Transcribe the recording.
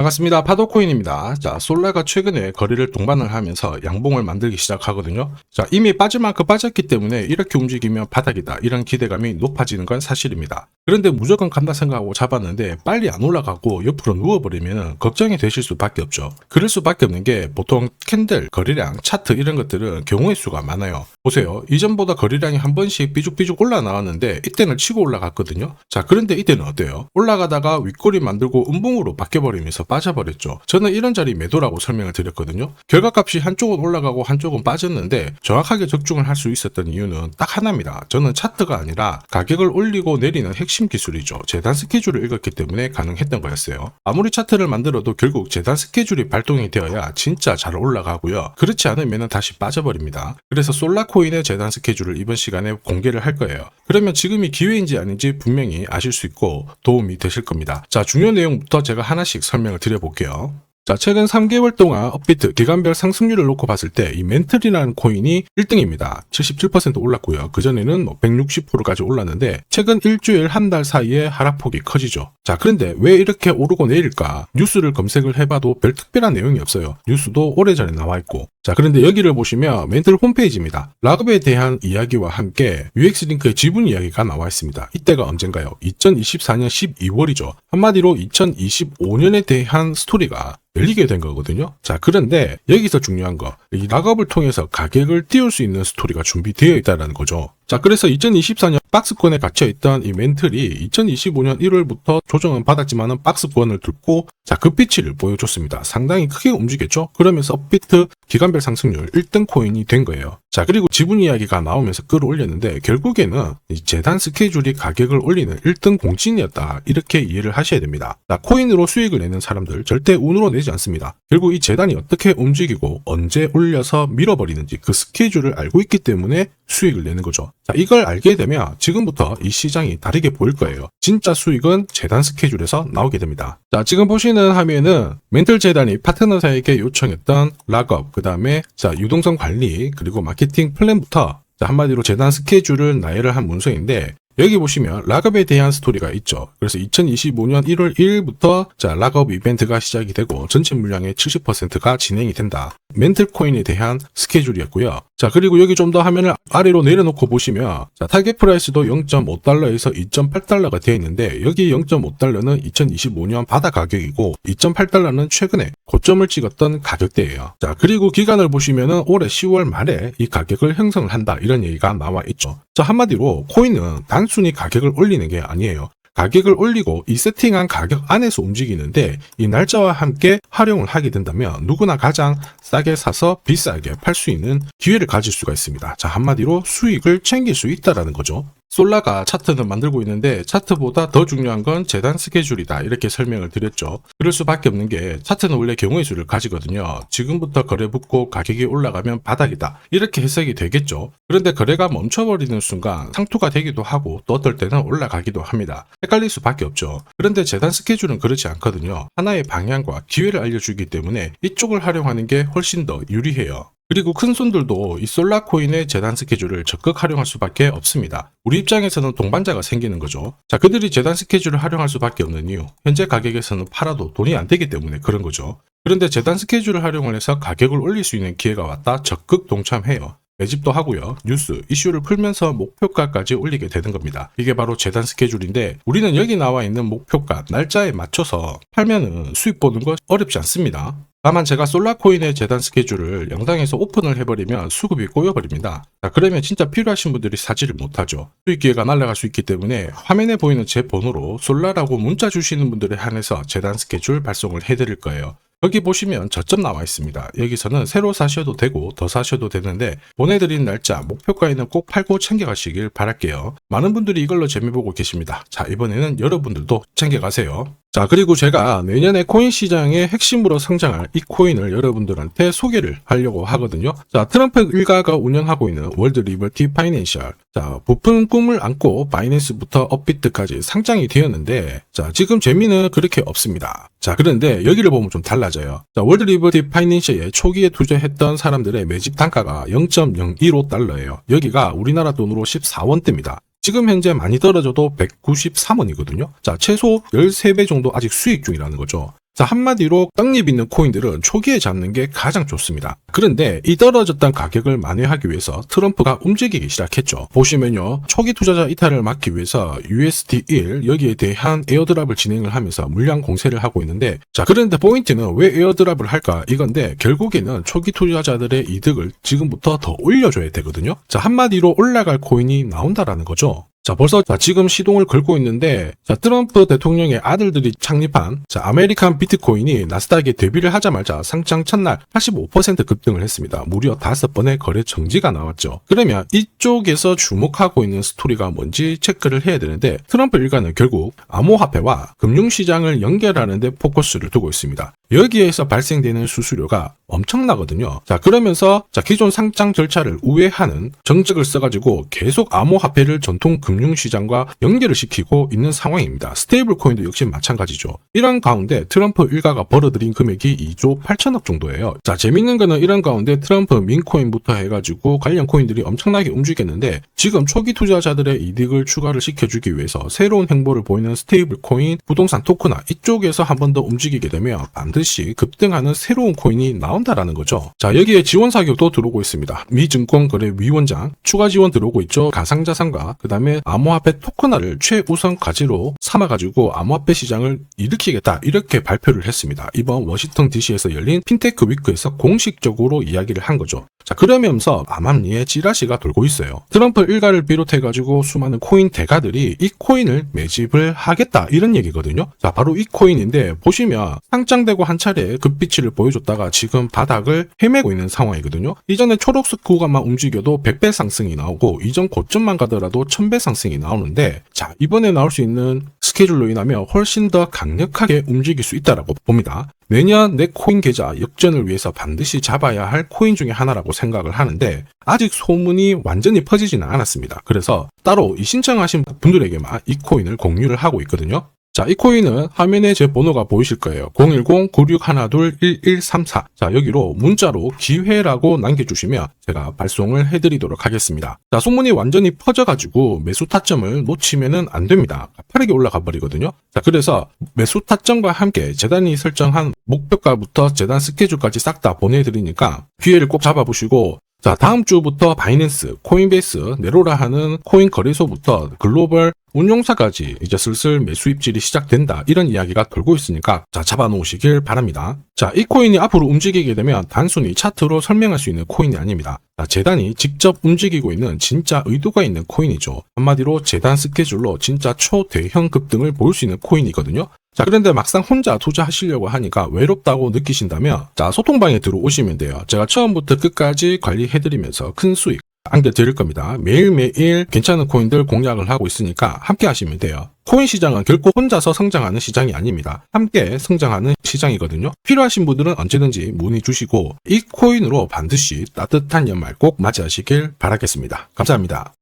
반갑습니다. 파도코인입니다. 자, 솔라가 최근에 거래를 동반을 하면서 양봉을 만들기 시작하거든요. 자, 이미 빠질 만큼 빠졌기 때문에 이렇게 움직이면 바닥이다, 이런 기대감이 높아지는 건 사실입니다. 그런데 무조건 간다 생각하고 잡았는데 빨리 안 올라가고 옆으로 누워버리면 걱정이 되실 수밖에 없죠. 그럴 수밖에 없는 게 보통 캔들, 거래량, 차트 이런 것들은 경우의 수가 많아요. 보세요. 이전보다 거래량이 한 번씩 삐죽삐죽 올라 나왔는데 이때는 치고 올라갔거든요. 자, 그런데 이때는 어때요? 올라가다가 윗꼬리 만들고 음봉으로 바뀌어버리면서 빠져버렸죠. 저는 이런 자리 매도라고 설명을 드렸거든요. 결과값이 한쪽은 올라가고 한쪽은 빠졌는데 정확하게 적중을 할 수 있었던 이유는 딱 하나입니다. 저는 차트가 아니라 가격을 올리고 내리는 핵심 기술이죠. 재단 스케줄을 읽었기 때문에 가능했던 거였어요. 아무리 차트를 만들어도 결국 재단 스케줄이 발동이 되어야 진짜 잘 올라가고요. 그렇지 않으면 다시 빠져버립니다. 그래서 솔라코인의 재단 스케줄을 이번 시간에 공개를 할 거예요. 그러면 지금이 기회인지 아닌지 분명히 아실 수 있고 도움이 되실 겁니다. 자, 중요 내용부터 제가 하나씩 설명을 드려볼게요. 자, 최근 3개월 동안 업비트 기간별 상승률을 놓고 봤을 때 이 멘틀이라는 코인이 1등입니다. 77% 올랐고요. 그전에는 160%까지 올랐는데 최근 일주일 한 달 사이에 하락폭이 커지죠. 자, 그런데 왜 이렇게 오르고 내릴까? 뉴스를 검색을 해봐도 별 특별한 내용이 없어요. 뉴스도 오래전에 나와 있고. 자, 그런데 여기를 보시면 멘틀 홈페이지입니다. 락업에 대한 이야기와 함께 UX링크의 지분 이야기가 나와 있습니다. 이때가 언젠가요? 2024년 12월이죠. 한마디로 2025년에 대한 스토리가 열리게 된 거거든요. 자, 그런데 여기서 중요한 거, 이 락업을 통해서 가격을 띄울 수 있는 스토리가 준비되어 있다는 거죠. 자, 그래서 2024년 박스권에 갇혀있던 이 멘틀이 2025년 1월부터 조정은 받았지만은 박스권을 뚫고 자, 급비치를 보여줬습니다. 상당히 크게 움직였죠. 그러면서 업비트 기간별 상승률 1등 코인이 된 거예요. 자, 그리고 지분 이야기가 나오면서 끌어올렸는데 결국에는 이 재단 스케줄이 가격을 올리는 1등 공신이었다, 이렇게 이해를 하셔야 됩니다. 자, 코인으로 수익을 내는 사람들 절대 운으로 내지 않습니다. 결국 이 재단이 어떻게 움직이고 언제 올려서 밀어버리는지 그 스케줄을 알고 있기 때문에 수익을 내는 거죠. 자, 이걸 알게 되면 지금부터 이 시장이 다르게 보일 거예요. 진짜 수익은 재단 스케줄에서 나오게 됩니다. 자, 지금 보시는 화면은 멘틀 재단이 파트너사에게 요청했던 락업, 그 다음에 자, 유동성 관리, 그리고 마케팅 플랜부터 자, 한마디로 재단 스케줄을 나열을 한 문서인데 여기 보시면 락업에 대한 스토리가 있죠. 그래서 2025년 1월 1일부터 자, 락업 이벤트가 시작이 되고 전체 물량의 70%가 진행이 된다. 멘틀 코인에 대한 스케줄이었고요. 자, 그리고 여기 좀 더 화면을 아래로 내려놓고 보시면 자, 타겟 프라이스도 0.5달러에서 2.8달러가 되어 있는데 여기 0.5달러는 2025년 바다 가격이고 2.8달러는 최근에 고점을 찍었던 가격대예요. 자, 그리고 기간을 보시면은 올해 10월 말에 이 가격을 형성을 한다, 이런 얘기가 나와 있죠. 자, 한마디로 코인은 단순히 가격을 올리는 게 아니에요. 가격을 올리고 이 세팅한 가격 안에서 움직이는데 이 날짜와 함께 활용을 하게 된다면 누구나 가장 싸게 사서 비싸게 팔 수 있는 기회를 가질 수가 있습니다. 자, 한마디로 수익을 챙길 수 있다라는 거죠. 솔라가 차트는 만들고 있는데 차트보다 더 중요한 건 재단 스케줄이다, 이렇게 설명을 드렸죠. 그럴 수밖에 없는 게 차트는 원래 경우의 수를 가지거든요. 지금부터 거래 붙고 가격이 올라가면 바닥이다, 이렇게 해석이 되겠죠. 그런데 거래가 멈춰버리는 순간 상투가 되기도 하고 또 어떨 때는 올라가기도 합니다. 헷갈릴 수밖에 없죠. 그런데 재단 스케줄은 그렇지 않거든요. 하나의 방향과 기회를 알려주기 때문에 이쪽을 활용하는 게 훨씬 더 유리해요. 그리고 큰 손들도 이 솔라코인의 재단 스케줄을 적극 활용할 수밖에 없습니다. 우리 입장에서는 동반자가 생기는 거죠. 자, 그들이 재단 스케줄을 활용할 수밖에 없는 이유, 현재 가격에서는 팔아도 돈이 안 되기 때문에 그런 거죠. 그런데 재단 스케줄을 활용을 해서 가격을 올릴 수 있는 기회가 왔다, 적극 동참해요. 매집도 하고요. 뉴스, 이슈를 풀면서 목표가까지 올리게 되는 겁니다. 이게 바로 재단 스케줄인데 우리는 여기 나와 있는 목표가, 날짜에 맞춰서 팔면은 수익 보는 거 어렵지 않습니다. 다만 제가 솔라코인의 재단 스케줄을 영상에서 오픈을 해버리면 수급이 꼬여버립니다. 자, 그러면 진짜 필요하신 분들이 사지를 못하죠. 수익 기회가 날아갈 수 있기 때문에 화면에 보이는 제 번호로 솔라라고 문자 주시는 분들에 한해서 재단 스케줄 발송을 해드릴 거예요. 여기 보시면 저점 나와 있습니다. 여기서는 새로 사셔도 되고 더 사셔도 되는데 보내드린 날짜, 목표가에는 꼭 팔고 챙겨가시길 바랄게요. 많은 분들이 이걸로 재미보고 계십니다. 자, 이번에는 여러분들도 챙겨가세요. 자, 그리고 제가 내년에 코인 시장의 핵심으로 성장할 이 코인을 여러분들한테 소개를 하려고 하거든요. 자, 트럼프 일가가 운영하고 있는 월드 리버티 파이낸셜. 자, 부푼 꿈을 안고 바이낸스부터 업비트까지 상장이 되었는데 자, 지금 재미는 그렇게 없습니다. 자, 그런데 여기를 보면 좀 달라져요. 자, 월드 리버티 파이낸셜에 초기에 투자했던 사람들의 매집 단가가 0.015달러예요. 여기가 우리나라 돈으로 14원대입니다. 지금 현재 많이 떨어져도 193원이거든요. 자, 최소 13배 정도 아직 수익 중이라는 거죠. 자, 한마디로 떡잎 있는 코인들은 초기에 잡는 게 가장 좋습니다. 그런데 이 떨어졌던 가격을 만회하기 위해서 트럼프가 움직이기 시작했죠. 보시면요, 초기 투자자 이탈을 막기 위해서 USD1 여기에 대한 에어드랍을 진행을 하면서 물량 공세를 하고 있는데, 자, 그런데 포인트는 왜 에어드랍을 할까 이건데, 결국에는 초기 투자자들의 이득을 지금부터 더 올려줘야 되거든요. 자, 한마디로 올라갈 코인이 나온다라는 거죠. 자, 벌써 지금 시동을 걸고 있는데, 자, 트럼프 대통령의 아들들이 창립한 아메리칸 비트코인이 나스닥에 데뷔를 하자마자 상장 첫날 85% 급등을 했습니다. 무려 5번의 거래 정지가 나왔죠. 그러면 이쪽에서 주목하고 있는 스토리가 뭔지 체크를 해야 되는데, 트럼프 일가는 결국 암호화폐와 금융시장을 연결하는 데 포커스를 두고 있습니다. 여기에서 발생되는 수수료가 엄청나거든요. 자, 그러면서 기존 상장 절차를 우회하는 정책을 써가지고 계속 암호화폐를 전통 금융시장과 연결을 시키고 있는 상황입니다. 스테이블 코인도 역시 마찬가지죠. 이런 가운데 트럼프 일가가 벌어들인 금액이 2조 8천억 정도예요. 자, 재밌는 거는 이런 가운데 트럼프 민코인부터 해가지고 관련 코인들이 엄청나게 움직였는데, 지금 초기 투자자들의 이득을 추가를 시켜주기 위해서 새로운 행보를 보이는 스테이블 코인, 부동산 토크나 이쪽에서 한 번 더 움직이게 되면 반드시 급등하는 새로운 코인이 나온다라는 거죠. 자, 여기에 지원 사격도 들어오고 있습니다. 미 증권거래위원장 추가 지원 들어오고 있죠. 가상자산과 그 다음에 암호화폐 토큰화를 최우선 과제로 삼아가지고 암호화폐 시장을 일으키겠다, 이렇게 발표를 했습니다. 이번 워싱턴 DC에서 열린 핀테크 위크에서 공식적으로 이야기를 한 거죠. 자, 그러면서 암암리에 찌라시가 돌고 있어요. 트럼프 일가를 비롯해가지고 수많은 코인 대가들이 이 코인을 매집을 하겠다, 이런 얘기거든요. 자, 바로 이 코인인데, 보시면 상장되고 한 차례 급비치를 보여줬다가 지금 바닥을 헤매고 있는 상황이거든요. 이전에 초록색 구간만 움직여도 100배 상승이 나오고, 이전 고점만 가더라도 1000배 상승이 나오는데, 자, 이번에 나올 수 있는 스케줄로 인하면 훨씬 더 강력하게 움직일 수 있다라고 봅니다. 내년 내 코인 계좌 역전을 위해서 반드시 잡아야 할 코인 중에 하나라고 생각을 하는데, 아직 소문이 완전히 퍼지지는 않았습니다. 그래서 따로 이 신청하신 분들에게만 이 코인을 공유를 하고 있거든요. 자, 이 코인은 화면에 제 번호가 보이실 거예요. 010-9612-1134. 자, 여기로 문자로 기회라고 남겨주시면 제가 발송을 해드리도록 하겠습니다. 자, 소문이 완전히 퍼져가지고 매수 타점을 놓치면은 안 됩니다. 빠르게 올라가 버리거든요. 자, 그래서 매수 타점과 함께 재단이 설정한 목표가부터 재단 스케줄까지 싹 다 보내드리니까 기회를 꼭 잡아보시고, 자, 다음 주부터 바이낸스, 코인베이스, 네로라 하는 코인 거래소부터 글로벌 운용사까지 이제 슬슬 매수 입질이 시작된다, 이런 이야기가 돌고 있으니까 자, 잡아놓으시길 바랍니다. 자, 이 코인이 앞으로 움직이게 되면 단순히 차트로 설명할 수 있는 코인이 아닙니다. 자, 재단이 직접 움직이고 있는 진짜 의도가 있는 코인이죠. 한마디로 재단 스케줄로 진짜 초대형 급등을 볼 수 있는 코인이거든요. 자, 그런데 막상 혼자 투자하시려고 하니까 외롭다고 느끼신다면, 자, 소통방에 들어오시면 돼요. 제가 처음부터 끝까지 관리해드리면서 큰 수익 안겨드릴 겁니다. 매일매일 괜찮은 코인들 공략을 하고 있으니까 함께 하시면 돼요. 코인 시장은 결코 혼자서 성장하는 시장이 아닙니다. 함께 성장하는 시장이거든요. 필요하신 분들은 언제든지 문의 주시고, 이 코인으로 반드시 따뜻한 연말 꼭 맞이하시길 바라겠습니다. 감사합니다.